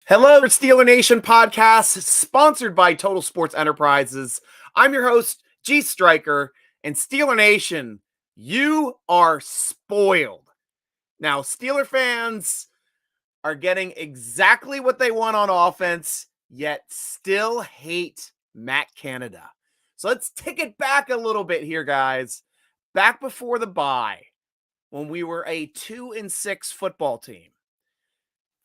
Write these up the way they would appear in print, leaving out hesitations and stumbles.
Hello, Steeler Nation podcast, sponsored by Total Sports Enterprises. I'm your host, G.Stryker, and Steeler Nation, you are spoiled. Now, Steeler fans are getting exactly what they want on offense, yet still hate Matt Canada. So let's take it back a little bit here, guys. Back before the bye, when we were a 2-6 football team,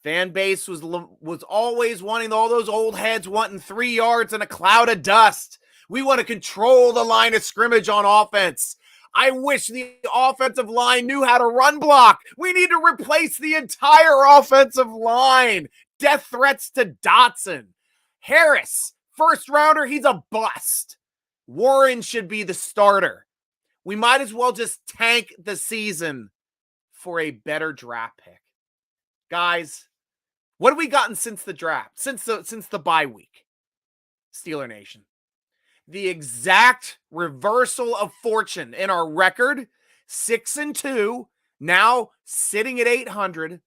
fan base was always wanting all those old heads wanting 3 yards and a cloud of dust. We want to control the line of scrimmage on offense. I wish the offensive line knew how to run block. We need to replace the entire offensive line. Death threats to Dotson. Harris, first rounder, he's a bust. Warren should be the starter. We might as well just tank the season for a better draft pick. Guys, what have we gotten since the draft, since the bye week? Steeler Nation. The exact reversal of fortune in our record, 6-2, now sitting at 800.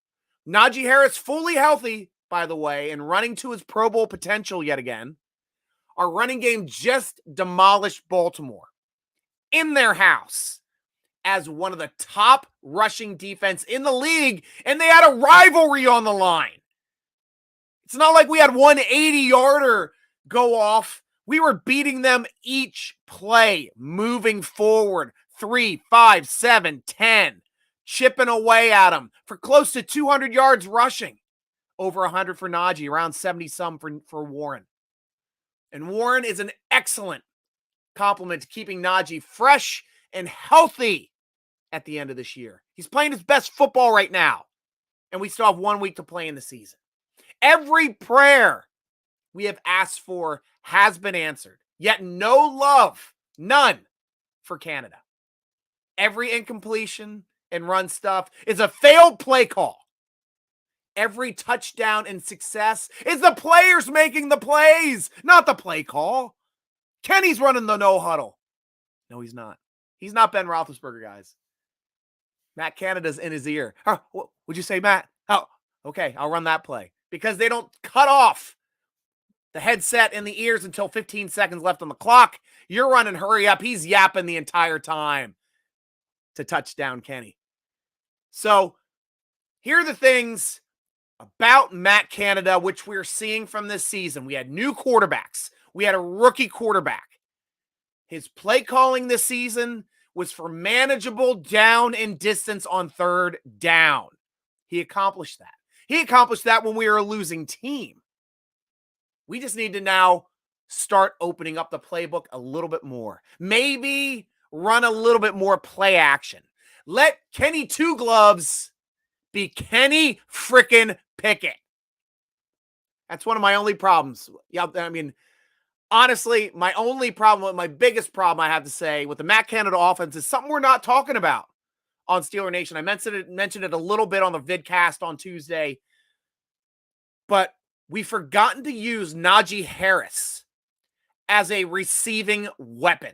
Najee Harris fully healthy, by the way, and running to his Pro Bowl potential yet again. Our running game just demolished Baltimore in their house as one of the top rushing defense in the league, and they had a rivalry on the line. It's not like we had one 80-yarder go off. We were beating them each play, moving forward, 3, 5, 7, 10, chipping away at them for close to 200 yards rushing. Over 100 for Najee, around 70-some for Warren. And Warren is an excellent compliment to keeping Najee fresh and healthy at the end of this year. He's playing his best football right now, and we still have 1 week to play in the season. Every prayer we have asked for has been answered, yet no love, none, for Canada. Every incompletion and run stuff is a failed play call. Every touchdown and success is the players making the plays, not the play call. Kenny's running the no huddle. No, he's not. He's not Ben Roethlisberger, guys. Matt Canada's in his ear. Huh, what would you say, Matt? Oh, okay, I'll run that play. Because they don't cut off the headset in the ears until 15 seconds left on the clock. You're running hurry up. He's yapping the entire time to touchdown Kenny. So here are the things about Matt Canada, which we're seeing from this season. We had new quarterbacks. We had a rookie quarterback. His play calling this season was for manageable down and distance on third down. He accomplished that. He accomplished that when we were a losing team. We just need to now start opening up the playbook a little bit more. Maybe run a little bit more play action. Let Kenny Two Gloves be Kenny frickin' Pickett. That's one of my only problems. Yeah, I mean, honestly, my biggest problem I have to say with the Matt Canada offense is something we're not talking about on Steeler Nation. I mentioned it a little bit on the vidcast on Tuesday, but we've forgotten to use Najee Harris as a receiving weapon.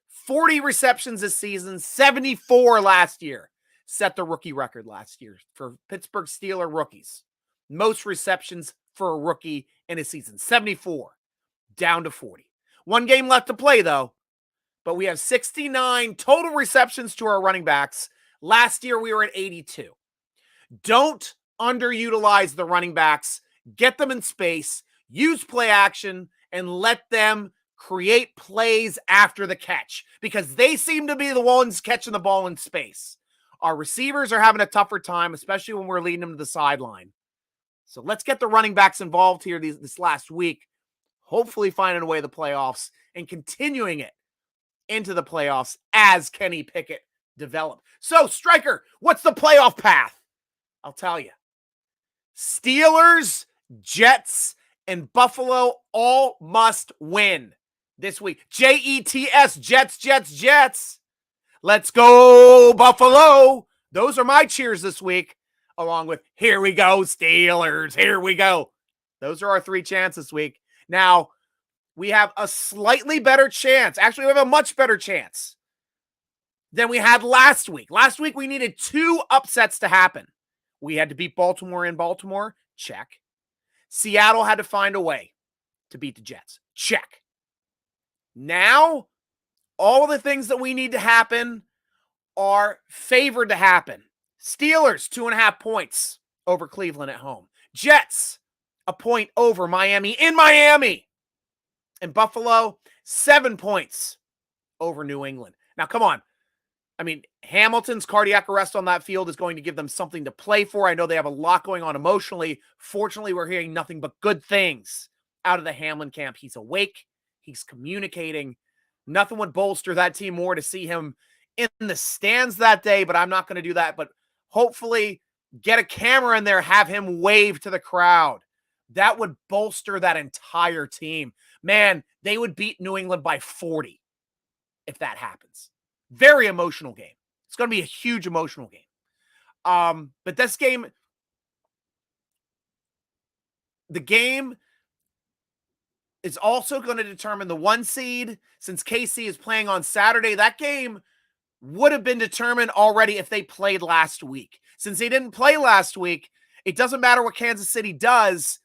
40 receptions this season, 74 last year. Set the rookie record last year for Pittsburgh Steelers rookies. Most receptions for a rookie in a season, 74, down to 40. 1 game left to play, though. But we have 69 total receptions to our running backs. Last year, we were at 82. Don't underutilize the running backs. Get them in space. Use play action and let them create plays after the catch because they seem to be the ones catching the ball in space. Our receivers are having a tougher time, especially when we're leading them to the sideline. So let's get the running backs involved here this last week, hopefully finding a way to the playoffs and continuing it into the playoffs as Kenny Pickett developed. So, Stryker, what's the playoff path? I'll tell you. Steelers, Jets, and Buffalo all must win this week. Jets, Jets, Jets, Jets. Let's go, Buffalo. Those are my cheers this week, along with here we go, Steelers, here we go. Those are our 3 chants this week. Now, we have a slightly better chance. Actually, we have a much better chance than we had last week. Last week, we needed 2 upsets to happen. We had to beat Baltimore in Baltimore. Check. Seattle had to find a way to beat the Jets. Check. Now, all of the things that we need to happen are favored to happen. Steelers, 2.5 points over Cleveland at home. Jets, a point over Miami in Miami. And Buffalo, 7 points over New England. Now, come on. I mean, Hamilton's cardiac arrest on that field is going to give them something to play for. I know they have a lot going on emotionally. Fortunately, we're hearing nothing but good things out of the Hamlin camp. He's awake. He's communicating. Nothing would bolster that team more to see him in the stands that day, but I'm not going to do that. But hopefully get a camera in there, have him wave to the crowd. That would bolster that entire team. Man, they would beat New England by 40 if that happens. Very emotional game. It's going to be a huge emotional game. But this game, the game is also going to determine the 1 seed. Since KC is playing on Saturday, that game would have been determined already if they played last week. Since they didn't play last week, it doesn't matter what Kansas City does.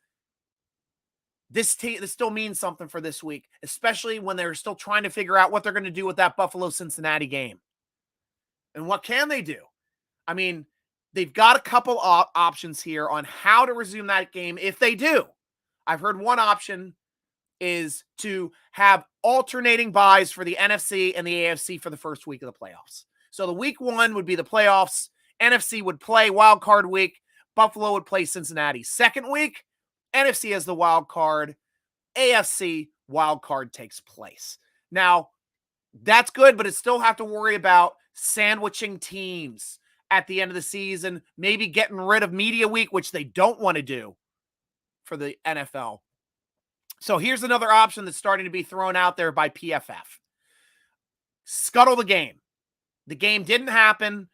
This still means something for this week, especially when they're still trying to figure out what they're going to do with that Buffalo-Cincinnati game. And what can they do? I mean, they've got a couple options here on how to resume that game if they do. I've heard one option is to have alternating buys for the NFC and the AFC for the first week of the playoffs. So the week 1 would be the playoffs. NFC would play wild card week. Buffalo would play Cincinnati. Second week, NFC has the wild card. AFC wild card takes place. Now, that's good, but it still have to worry about sandwiching teams at the end of the season, maybe getting rid of media week, which they don't want to do for the NFL. So here's another option that's starting to be thrown out there by PFF. Scuttle the game. The game didn't happen.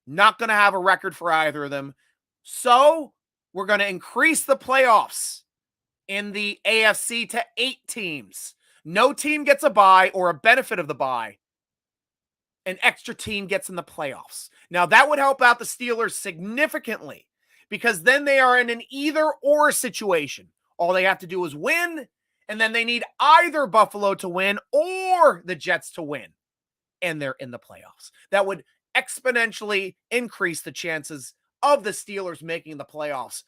Not going to have a record for either of them. So we're going to increase the playoffs in the AFC to 8 teams. No team gets a bye or a benefit of the bye. An extra team gets in the playoffs. Now, that would help out the Steelers significantly because then they are in an either-or situation. All they have to do is win, and then they need either Buffalo to win or the Jets to win, and they're in the playoffs. That would exponentially increase the chances of the Steelers making the playoffs.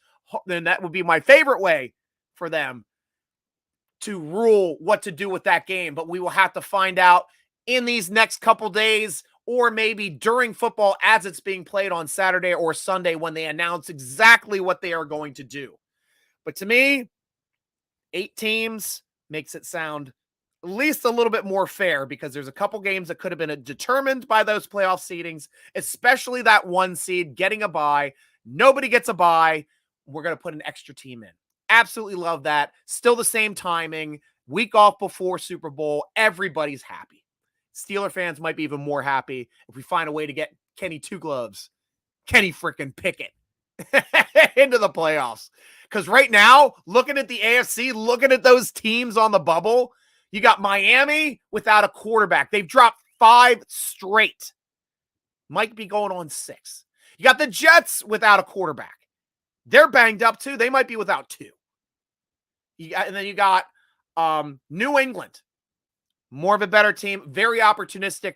Then that would be my favorite way for them to rule what to do with that game. But we will have to find out in these next couple days or maybe during football as it's being played on Saturday or Sunday when they announce exactly what they are going to do. But to me, 8 teams makes it sound at least a little bit more fair because there's a couple games that could have been determined by those playoff seedings, especially that 1 seed getting a bye. Nobody gets a bye. We're going to put an extra team in. Absolutely love that. Still the same timing. Week off before Super Bowl. Everybody's happy. Steeler fans might be even more happy if we find a way to get Kenny Two Gloves, Kenny frickin' Pickett into the playoffs. Because right now, looking at the AFC, looking at those teams on the bubble, you got Miami without a quarterback. They've dropped 5 straight. Might be going on 6. You got the Jets without a quarterback. They're banged up too. They might be without 2. And then you got New England. More of a better team. Very opportunistic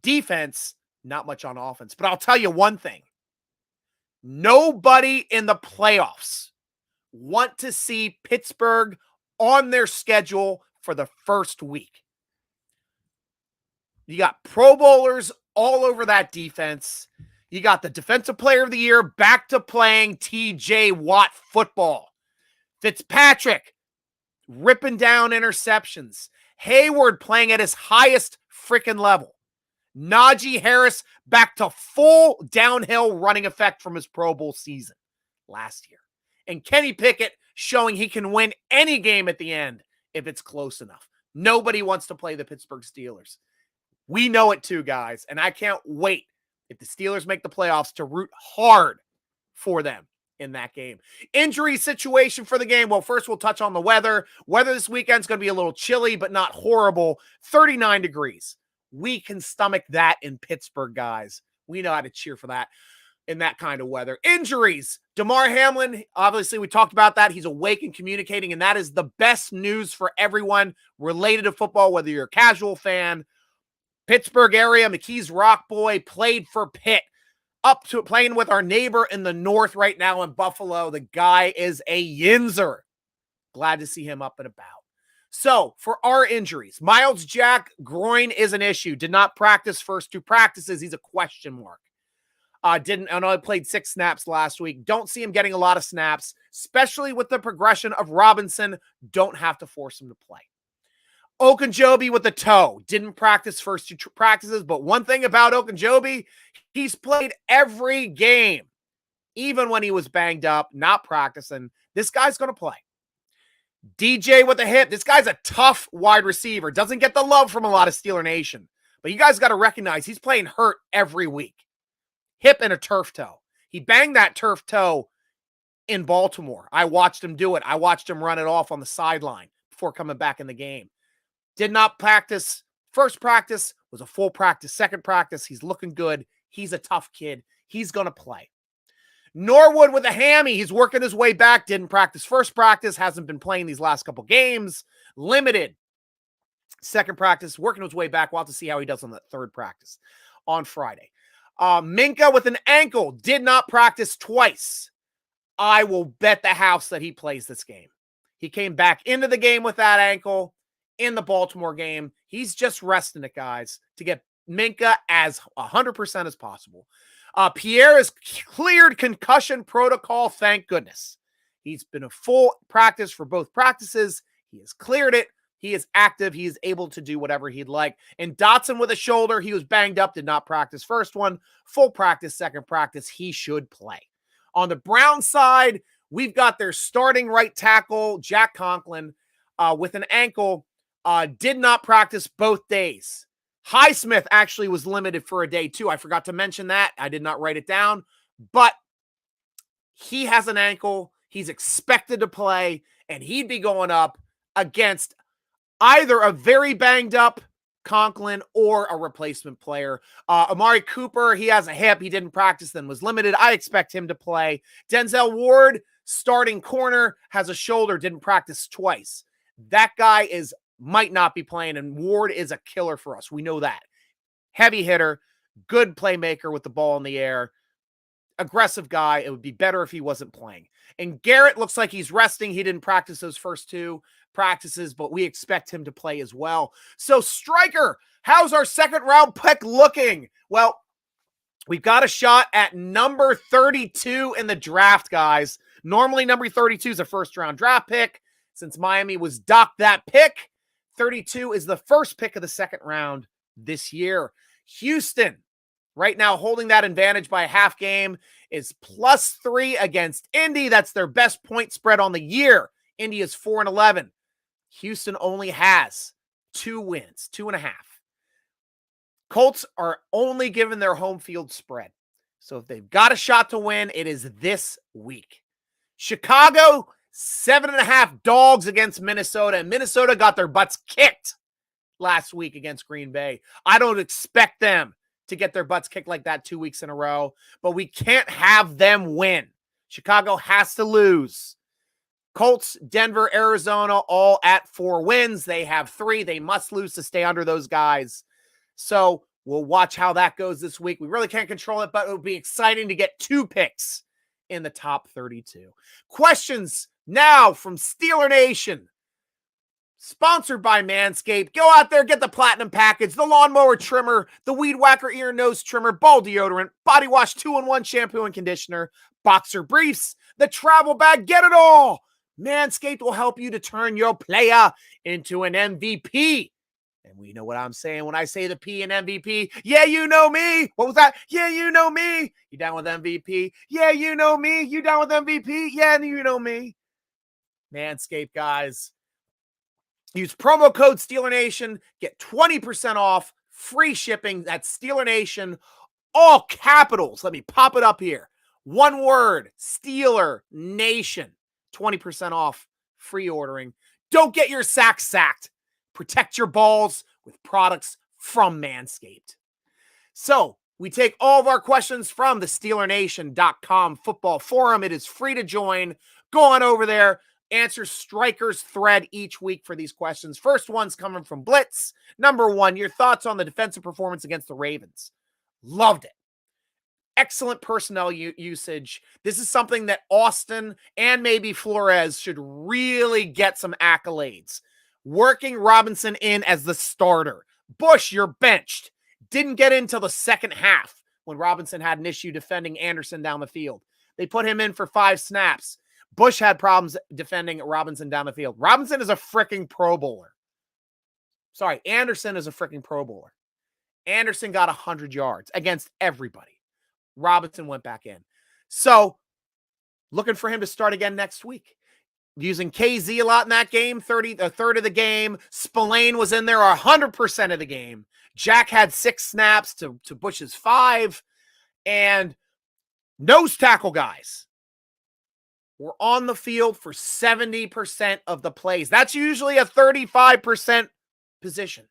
defense. Not much on offense. But I'll tell you one thing. Nobody in the playoffs want to see Pittsburgh on their schedule for the first week. You got Pro Bowlers all over that defense. You got the Defensive Player of the Year back to playing TJ Watt football. Fitzpatrick ripping down interceptions. Hayward playing at his highest freaking level. Najee Harris back to full downhill running effect from his Pro Bowl season last year. And Kenny Pickett showing he can win any game at the end if it's close enough. Nobody wants to play the Pittsburgh Steelers. We know it too, guys. And I can't wait if the Steelers make the playoffs to root hard for them in that game. Injury situation for the game. Well, first we'll touch on the weather. Weather this weekend is going to be a little chilly, but not horrible. 39 degrees. We can stomach that in Pittsburgh, guys. We know how to cheer for that. in that kind of weather. Injuries. Damar Hamlin, obviously we talked about that. He's awake and communicating, and that is the best news for everyone related to football, whether you're a casual fan. Pittsburgh area, McKees Rock Boy, played for Pitt. Up to playing with our neighbor in the north right now in Buffalo. The guy is a yinzer. Glad to see him up and about. So, for our injuries, Miles Jack, groin is an issue. Did not practice first 2 practices. He's a question mark. I know I played 6 snaps last week. Don't see him getting a lot of snaps, especially with the progression of Robinson. Don't have to force him to play. Ogunjobi with the toe. Didn't practice first 2 practices, but one thing about Ogunjobi, he's played every game, even when he was banged up, not practicing. This guy's going to play. DJ with the hip. This guy's a tough wide receiver. Doesn't get the love from a lot of Steeler Nation. But you guys got to recognize he's playing hurt every week. Hip and a turf toe. He banged that turf toe in Baltimore. I watched him do it. I watched him run it off on the sideline before coming back in the game. Did not practice. First practice was a full practice. Second practice, he's looking good. He's a tough kid. He's going to play. Norwood with a hammy. He's working his way back. Didn't practice first practice. Hasn't been playing these last couple games. Limited. Second practice. Working his way back. We'll have to see how he does on the third practice on Friday. Minka with an ankle. Did not practice twice. I will bet the house that he plays this game. He came back into the game with that ankle in the Baltimore game. He's just resting it, guys, to get Minka as 100% as possible. Pierre is cleared concussion protocol, thank goodness. He's been a full practice for both practices. He has cleared it. He is active. He is able to do whatever he'd like. And Dotson with a shoulder, he was banged up, did not practice first one. Full practice, second practice, he should play. On the Brown side, we've got their starting right tackle, Jack Conklin, with an ankle. Did not practice both days. Highsmith actually was limited for a day too. I forgot to mention that. I did not write it down. But he has an ankle. He's expected to play, and he'd be going up against either a very banged up Conklin or a replacement player. Amari Cooper, he has a hip. He didn't practice, then was limited. I expect him to play. Denzel Ward, starting corner, has a shoulder, didn't practice twice. That guy might not be playing, and Ward is a killer for us. We know that. Heavy hitter, good playmaker with the ball in the air, aggressive guy. It would be better if he wasn't playing. And Garrett looks like he's resting. He didn't practice those first 2 practices, but we expect him to play as well. So, Stryker, how's our second round pick looking? Well, we've got a shot at number 32 in the draft, guys. Normally, number 32 is a first round draft pick. Since Miami was docked that pick, 32 is the first pick of the second round this year. Houston, right now holding that advantage by a half game, is +3 against Indy. That's their best point spread on the year. Indy is 4-11. Houston only has 2 wins, 2.5. Colts are only given their home field spread. So if they've got a shot to win, it is this week. Chicago, 7.5 dogs against Minnesota, and Minnesota got their butts kicked last week against Green Bay. I don't expect them to get their butts kicked like that 2 weeks in a row, but we can't have them win. Chicago has to lose. Colts, Denver, Arizona, all at 4 wins. They have 3. They must lose to stay under those guys. So we'll watch how that goes this week. We really can't control it, but it would be exciting to get 2 picks in the top 32. Questions now from Steeler Nation. Sponsored by Manscaped. Go out there, get the platinum package, the lawnmower trimmer, the weed whacker ear and nose trimmer, ball deodorant, body wash 2-in-1 shampoo and conditioner, boxer briefs, the travel bag, get it all. Manscaped will help you to turn your player into an MVP. And we know what I'm saying when I say the P in MVP. Yeah, you know me. What was that? Yeah, you know me. You down with MVP? Yeah, you know me. You down with MVP? Yeah, you know me. Manscaped, guys. Use promo code SteelerNation. Get 20% off. Free shipping. That's SteelerNation. All capitals. Let me pop it up here. One word. Steeler Nation. 20% off. Free ordering. Don't get your sack sacked. Protect your balls with products from Manscaped. So, We take all of our questions from the SteelerNation.com football forum. It is free to join. Go on over there. Answer Stryker's thread each week for these questions. First one's coming from Blitz. Number 1, your thoughts on the defensive performance against the Ravens. Loved it. Excellent personnel usage. This is something that Austin and maybe Flores should really get some accolades. Working Robinson in as the starter. Bush, you're benched. Didn't get into the second half when Robinson had an issue defending Anderson down the field. They put him in for 5 snaps. Bush had problems defending Robinson down the field. Robinson is a freaking Pro Bowler. Sorry, Anderson is a freaking Pro Bowler. Anderson got 100 yards against everybody. Robinson went back in. So, looking for him to start again next week. Using KZ a lot in that game, a third of the game. Spillane was in there 100% of the game. Jack had 6 snaps to Bush's 5. And nose tackle guys were on the field for 70% of the plays. That's usually a 35% position.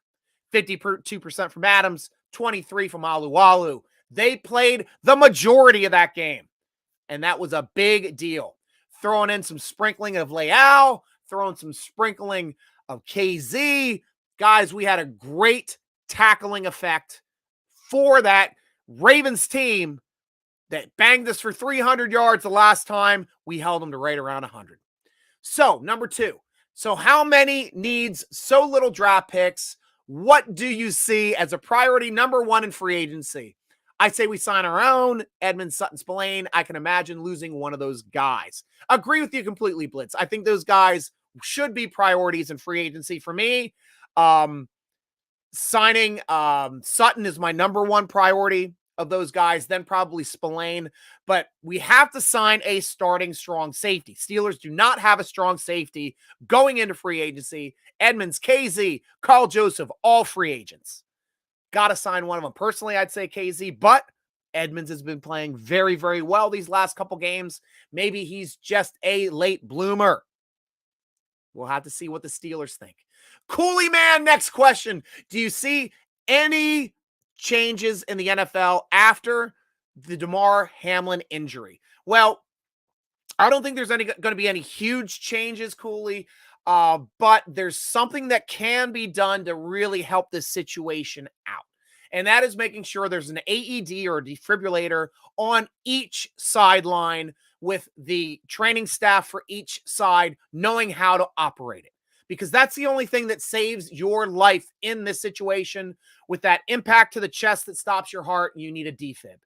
52% from Adams, 23% from Alualu. They played the majority of that game. And that was a big deal. Throwing in some sprinkling of Leal, throwing some sprinkling of KZ. Guys, we had a great tackling effect for that Ravens team that banged us for 300 yards the last time. We held them to right around 100. So, number 2. So how many needs so little draft picks? What do you see as a priority number 1 in free agency? I say we sign our own, Edmonds, Sutton, Spillane. I can imagine losing one of those guys. Agree with you completely, Blitz. I think those guys should be priorities in free agency for me. Signing Sutton is my number 1 priority of those guys, then probably Spillane. But we have to sign a starting strong safety. Steelers do not have a strong safety going into free agency. Edmonds, KZ, Carl Joseph, all free agents. Got to sign one of them. Personally, I'd say KZ, but Edmonds has been playing very, very well these last couple games. Maybe he's just a late bloomer. We'll have to see what the Steelers think. Cooley Man, next question. Do you see any changes in the NFL after the Damar Hamlin injury? Well, I don't think there's going to be any huge changes, Cooley. But there's something that can be done to really help this situation out. And that is making sure there's an AED or a defibrillator on each sideline with the training staff for each side knowing how to operate it. Because that's the only thing that saves your life in this situation. With that impact to the chest that stops your heart, you need a defib.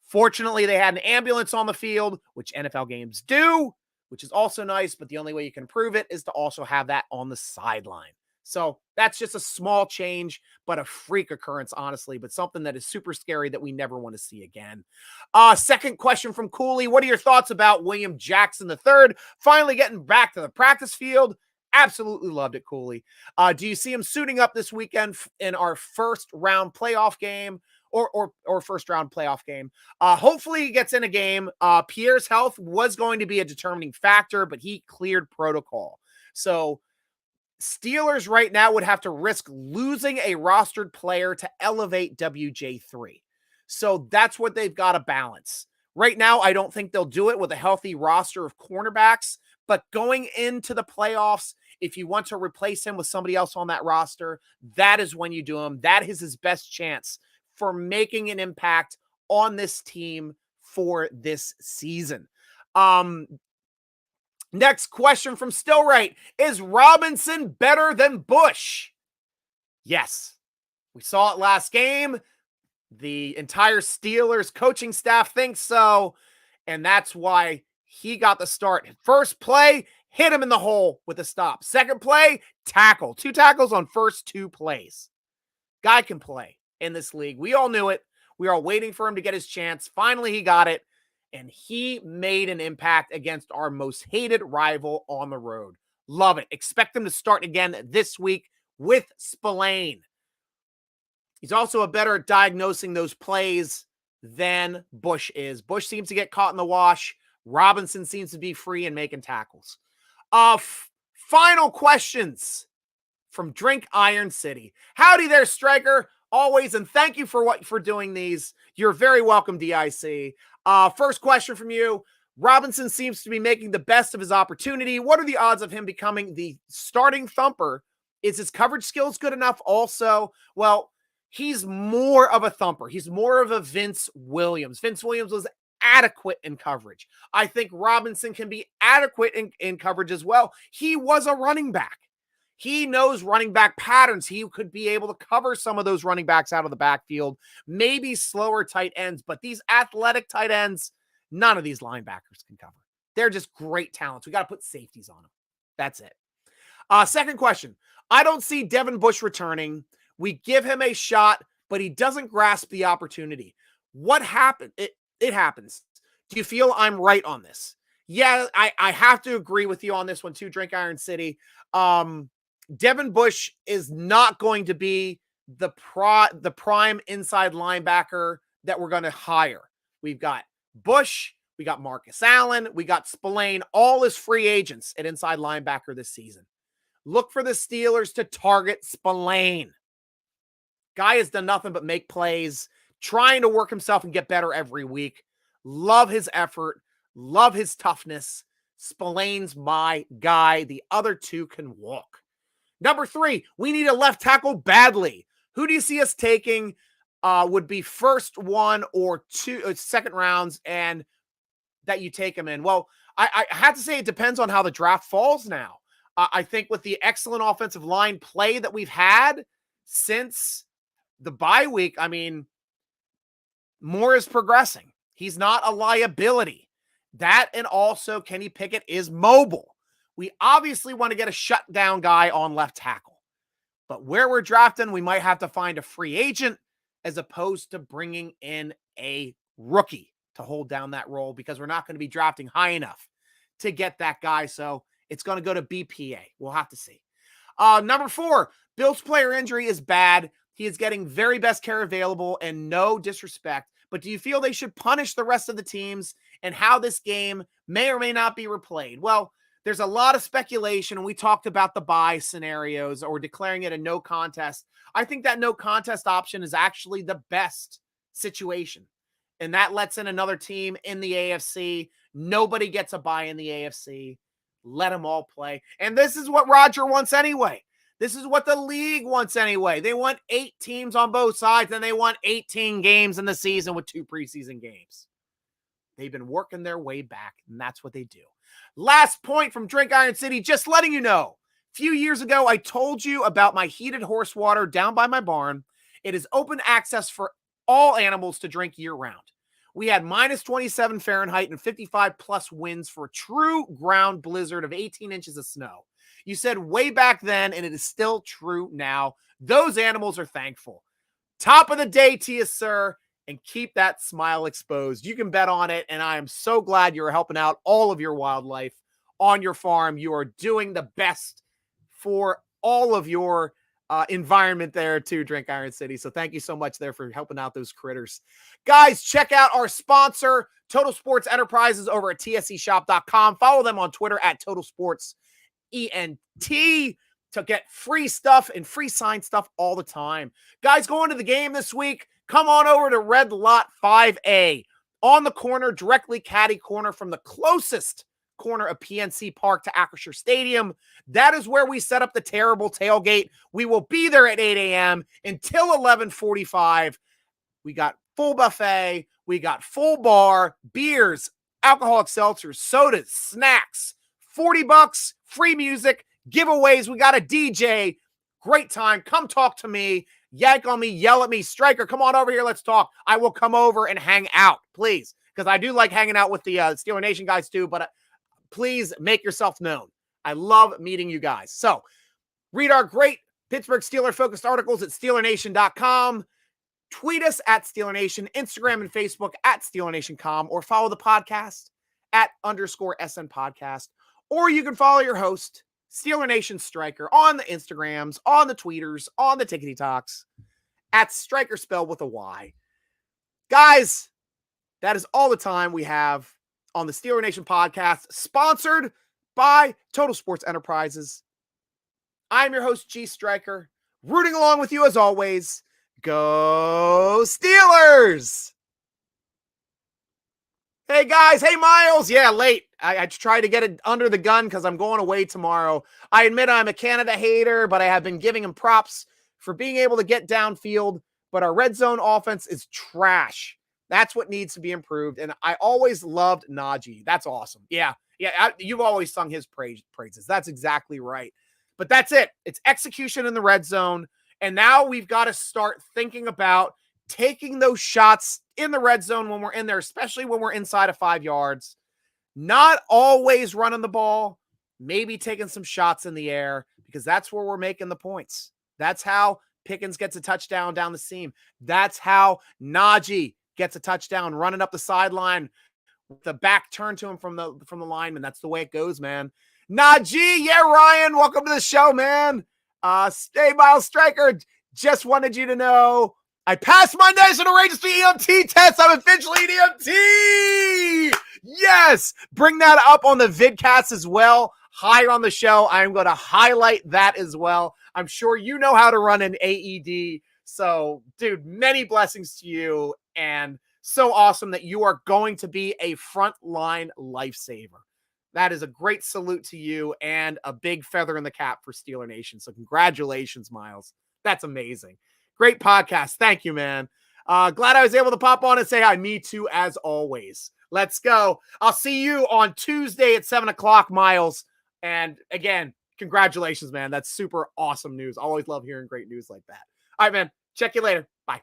Fortunately, they had an ambulance on the field, which NFL games do, which is also nice, but the only way you can prove it is to also have that on the sideline. So that's just a small change, but a freak occurrence, honestly, but something that is super scary that we never want to see again. Second question from Cooley. What are your thoughts about William Jackson III finally getting back to the practice field? Absolutely loved it, Cooley. Do you see him suiting up this weekend in our first round playoff game? Or first round playoff game. Hopefully he gets in a game. Pierre's health was going to be a determining factor, but he cleared protocol. So Steelers right now would have to risk losing a rostered player to elevate WJ3. So that's what they've got to balance. Right now, I don't think they'll do it with a healthy roster of cornerbacks, but going into the playoffs, if you want to replace him with somebody else on that roster, that is when you do him. That is his best chance for making an impact on this team for this season. Next question from Stillwright. Is Robinson better than Bush? Yes. We saw it last game. The entire Steelers coaching staff thinks so, and that's why he got the start. First play, hit him in the hole with a stop. Second play, tackle. 2 tackles on first 2 plays. Guy can play in this league. We all knew it. We were all waiting for him to get his chance. Finally, he got it, and he made an impact against our most hated rival on the road. Love it. Expect him to start again this week with Spillane. He's also a better at diagnosing those plays than Bush is. Bush seems to get caught in the wash. Robinson seems to be free and making tackles. Final questions from Drink Iron City. Howdy there, Stryker. Always, and thank you for doing these. You're very welcome, DIC. First question from you. Robinson seems to be making the best of his opportunity. What are the odds of him becoming the starting thumper? Is his coverage skills good enough also? Well, he's more of a thumper. He's more of a Vince Williams. Vince Williams was adequate in coverage. I think Robinson can be adequate in coverage as well. He was a running back. He knows running back patterns. He could be able to cover some of those running backs out of the backfield, maybe slower tight ends, but these athletic tight ends, none of these linebackers can cover. They're just great talents. We got to put safeties on them. That's it. Second question. I don't see Devin Bush returning. We give him a shot, but he doesn't grasp the opportunity. What happened? It happens. Do you feel I'm right on this? Yeah, I have to agree with you on this one too, Drink Iron City. Devin Bush is not going to be the prime inside linebacker that we're going to hire. We've got Bush, we got Marcus Allen, we got Spillane, all as free agents at inside linebacker this season. Look for the Steelers to target Spillane. Guy has done nothing but make plays, trying to work himself and get better every week. Love his effort, love his toughness. Spillane's my guy. The other two can walk. Number 3, we need a left tackle badly. Who do you see us taking? Would be first one or two, second rounds, and that you take him in. Well, I have to say it depends on how the draft falls now. I think with the excellent offensive line play that we've had since the bye week, I mean, Moore is progressing. He's not a liability. That and also Kenny Pickett is mobile. We obviously want to get a shutdown guy on left tackle. But where we're drafting, we might have to find a free agent as opposed to bringing in a rookie to hold down that role because we're not going to be drafting high enough to get that guy. So it's going to go to BPA. We'll have to see. Number 4, Bill's player injury is bad. He is getting very best care available and no disrespect. But do you feel they should punish the rest of the teams and how this game may or may not be replayed? Well, there's a lot of speculation, and we talked about the bye scenarios or declaring it a no contest. I think that no contest option is actually the best situation, and that lets in another team in the AFC. Nobody gets a bye in the AFC. Let them all play. And this is what Roger wants anyway. This is what the league wants anyway. They want 8 teams on both sides, and they want 18 games in the season with 2 preseason games. They've been working their way back, and that's what they do. Last point from Drink Iron City, just letting you know. A few years ago, I told you about my heated horse water down by my barn. It is open access for all animals to drink year-round. We had minus 27 Fahrenheit and 55 plus winds for a true ground blizzard of 18 inches of snow. You said way back then, and it is still true now. Those animals are thankful. Top of the day to you, sir. And keep that smile exposed. You can bet on it, and I am so glad you're helping out all of your wildlife on your farm. You are doing the best for all of your environment there too, Drink Iron City. So thank you so much there for helping out those critters. Guys, check out our sponsor, Total Sports Enterprises, over at tseshop.com. Follow them on Twitter at Total Sports ENT to get free stuff and free signed stuff all the time. Guys, going to the game this week, come on over to Red Lot 5A on the corner, directly caddy corner from the closest corner of PNC Park to Acrisure Stadium. That is where we set up the terrible tailgate. We will be there at 8 a.m. until 11:45. We got full buffet. We got full bar, beers, alcoholic seltzers, sodas, snacks, $40, free music, giveaways. We got a DJ. Great time. Come talk to me. Yank on me, yell at me. Stryker, come on over here. Let's talk. I will come over and hang out, please, because I do like hanging out with the Steeler Nation guys too, but please make yourself known. I love meeting you guys. So read our great Pittsburgh Steeler-focused articles at SteelerNation.com. Tweet us at SteelerNation, Instagram and Facebook at SteelerNation.com, or follow the podcast at _SN Podcast. Or you can follow your host, Steeler Nation Stryker, on the Instagrams, on the tweeters, on the tickety talks, at Stryker spelled with a Y. Guys, that is all the time we have on the Steeler Nation podcast, sponsored by Total Sports Enterprises. I'm your host, G.Stryker, rooting along with you as always. Go Steelers! Hey guys, hey Miles. Yeah, late. I tried to get it under the gun because I'm going away tomorrow. I admit I'm a Canada hater, but I have been giving him props for being able to get downfield. But our red zone offense is trash. That's what needs to be improved. And I always loved Najee. That's awesome. Yeah, you've always sung his praises. That's exactly right. But that's it. It's execution in the red zone. And now we've got to start thinking about taking those shots in the red zone when we're in there, especially when we're inside of 5 yards. Not always running the ball, maybe taking some shots in the air, because that's where we're making the points. That's how Pickens gets a touchdown down the seam. That's how Najee gets a touchdown running up the sideline with the back turned to him from the lineman. That's the way it goes, man. Najee, yeah, Ryan, welcome to the show, man. Hey, G.Stryker, just wanted you to know I passed my national register EMT test. I'm officially an EMT. Yes. Bring that up on the vidcast as well. Higher on the show. I'm going to highlight that as well. I'm sure you know how to run an AED. So, dude, many blessings to you. And so awesome that you are going to be a frontline lifesaver. That is a great salute to you and a big feather in the cap for Steeler Nation. So congratulations, Miles. That's amazing. Great podcast. Thank you, man. Glad I was able to pop on and say hi. Me too, as always. Let's go. I'll see you on Tuesday at 7 o'clock, Miles. And again, congratulations, man. That's super awesome news. Always love hearing great news like that. All right, man. Check you later. Bye.